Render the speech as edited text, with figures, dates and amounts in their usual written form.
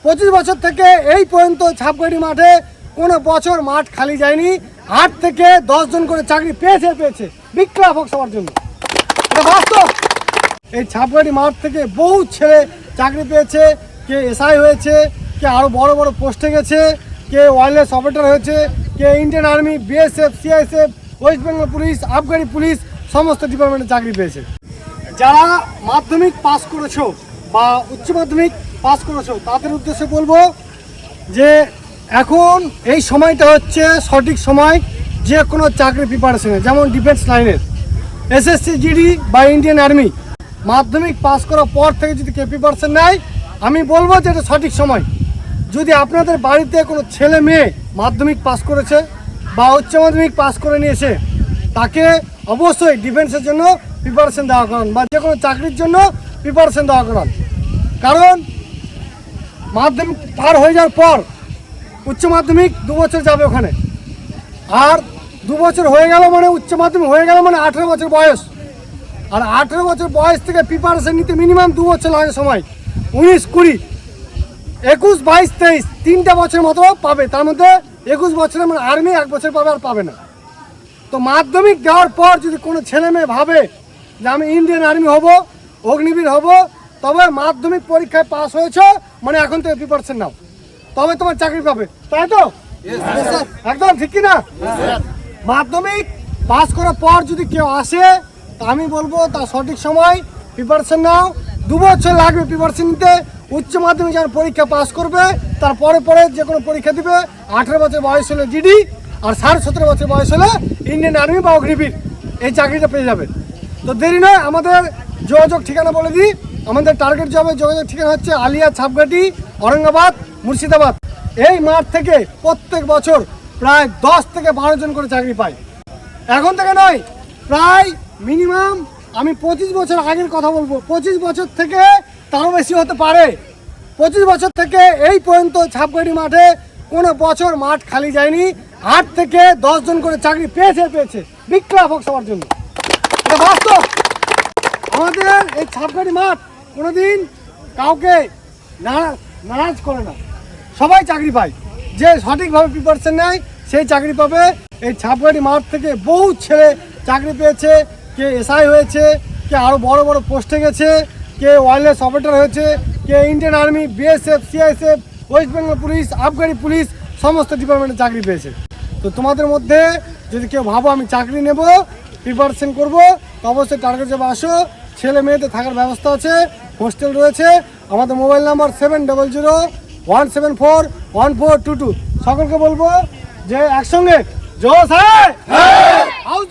25 বছর থেকে এই পর্যন্ত ছাপগাড়ি মাঠে কোনো বছর মাঠ খালি যায়নি। 8 থেকে 10 জন করে চাকরি পেয়েছে বিক্লাপ হোক সবার জন্য, এটা বাস্তব। এই ছাপগাড়ি মাঠ থেকে বহু ছেলে চাকরি পেয়েছে, কে এসআই হয়েছে, কে আরও বড় বড় পোস্টে গেছে, কে ওয়্যারলেস অপারেটর হয়েছে, কে Indian army, BSF, CISF, West Bengal police, আবগারি পুলিশ সমস্ত ডিপার্টমেন্টে চাকরি পেয়েছে। যারা মাধ্যমিক পাস করেছো বা উচ্চ মাধ্যমিক পাস করেছো তাদের উদ্দেশ্যে বলবো যে এখন এই সময়টা হচ্ছে সঠিক সময় যে কোনো চাকরি প্রিপারেশনে, যেমন ডিফেন্স লাইনের, এসএসসি জিডি বা ইন্ডিয়ান আর্মি। মাধ্যমিক পাস করার পর থেকে যদি কেউ প্রিপারেশন নেয়, আমি বলবো যে এটা সঠিক সময়। যদি আপনাদের বাড়িতে কোনো ছেলে মেয়ে মাধ্যমিক পাস করেছে বা উচ্চ মাধ্যমিক পাস করে নিয়েছে, তাকে অবশ্যই ডিফেন্সের জন্য প্রিপারেশন দেওয়া করান বা যে কোনো চাকরির জন্য প্রিপারেশন দেওয়া করান। কারণ মাধ্যমিক পার হয়ে যাওয়ার পর উচ্চ মাধ্যমিক 2 বছর যাবে ওখানে, আর 2 বছর হয়ে গেল মানে উচ্চ মাধ্যমিক হয়ে গেল মানে 18 বছর বয়স। আর 18 বছর বয়স থেকে প্রিপারেশন নিতে মিনিমাম 2 বছর লাগে সময়। 19, 20, 21, 22, 23 3টে বছর মতো পাবে। তার মধ্যে 21 বছরের মানে আর্মি 1 বছর পাবে, আর পাবে না। তো মাধ্যমিক দেওয়ার পর যদি কোনো ছেলে মেয়ে ভাবে যে আমি ইন্ডিয়ান আর্মি হব, অগ্নিবীর হব, তবে মাধ্যমিক পরীক্ষায় পাস হয়েছে মানে এখন থেকে প্রিপারেশন নাও, তবে তোমার চাকরি পাবে। তাই তো? একদম ঠিক কি না? মাধ্যমিক পাস করার পর যদি কেউ আসে, তা আমি বলবো তার সঠিক সময় প্রিপারেশন নাও। 2 বছর লাগবে প্রিপারেশন নিতে। উচ্চ মাধ্যমিক যখন পরীক্ষা পাস করবে তারপরে যে কোনো পরীক্ষা দিবে। 18 বছর বয়স হলে জিডি, আর 17.5 বছর বয়স হলে ইন্ডিয়ান আর্মি বা অগ্নিবীর, এই চাকরিটা পেয়ে যাবে। তো দেরি নয়, আমাদের যোগাযোগ ঠিকানা বলে দিই। আমাদের টার্গেট জবের যোগাযোগ ঠিকানা হচ্ছে আলিয়া, ছাপগাটি, ঔরঙ্গাবাদ, মুর্শিদাবাদ। এই মাঠ থেকে প্রত্যেক বছর প্রায় 10 থেকে 12 জন করে চাকরি পায়। এখন থেকে নয়, প্রায় মিনিমাম আমি 25 বছর আগের কথা বলবো, 25 বছর থেকে তারও বেশি হতে পারে। 25 বছর থেকে এই পর্যন্ত ছাপগাড়ি মাঠে কোনো বছর মাঠ খালি যায়নি। 8 থেকে 10 জন করে চাকরি পেয়েছে বিক্লাপ হোক সবার জন্য, এটা বাস্তব। আমাদের এই ছাপগাড়ি মাঠ কোনোদিন কাউকে নারাজ করে না, সবাই চাকরি পায়। যে সঠিকভাবে প্রিপারেশন নেয় সেই চাকরি পাবে। এই ছাপগাড়ি মাঠ থেকে বহু ছেলে চাকরি পেয়েছে, কে এসআই হয়েছে, কে আরও বড় বড় পোস্টে গেছে, কে ওয়্যারলেস অপারেটর হয়েছে, কে Indian army, BSF, CISF, West Bengal police, আবগারি পুলিশ সমস্ত ডিপার্টমেন্টে চাকরি পেয়েছে। তো তোমাদের মধ্যে যদি কেউ ভাবো আমি চাকরি নেব, প্রিপারেশন করবো, তো অবশ্যই টার্গেট জবে আসো। ছেলে মেয়েদের থাকার ব্যবস্থা আছে, হোস্টেল রয়েছে। আমাদের মোবাইল নাম্বার 7001741422। সকলকে বলবো যে একসঙ্গে জয় হাউস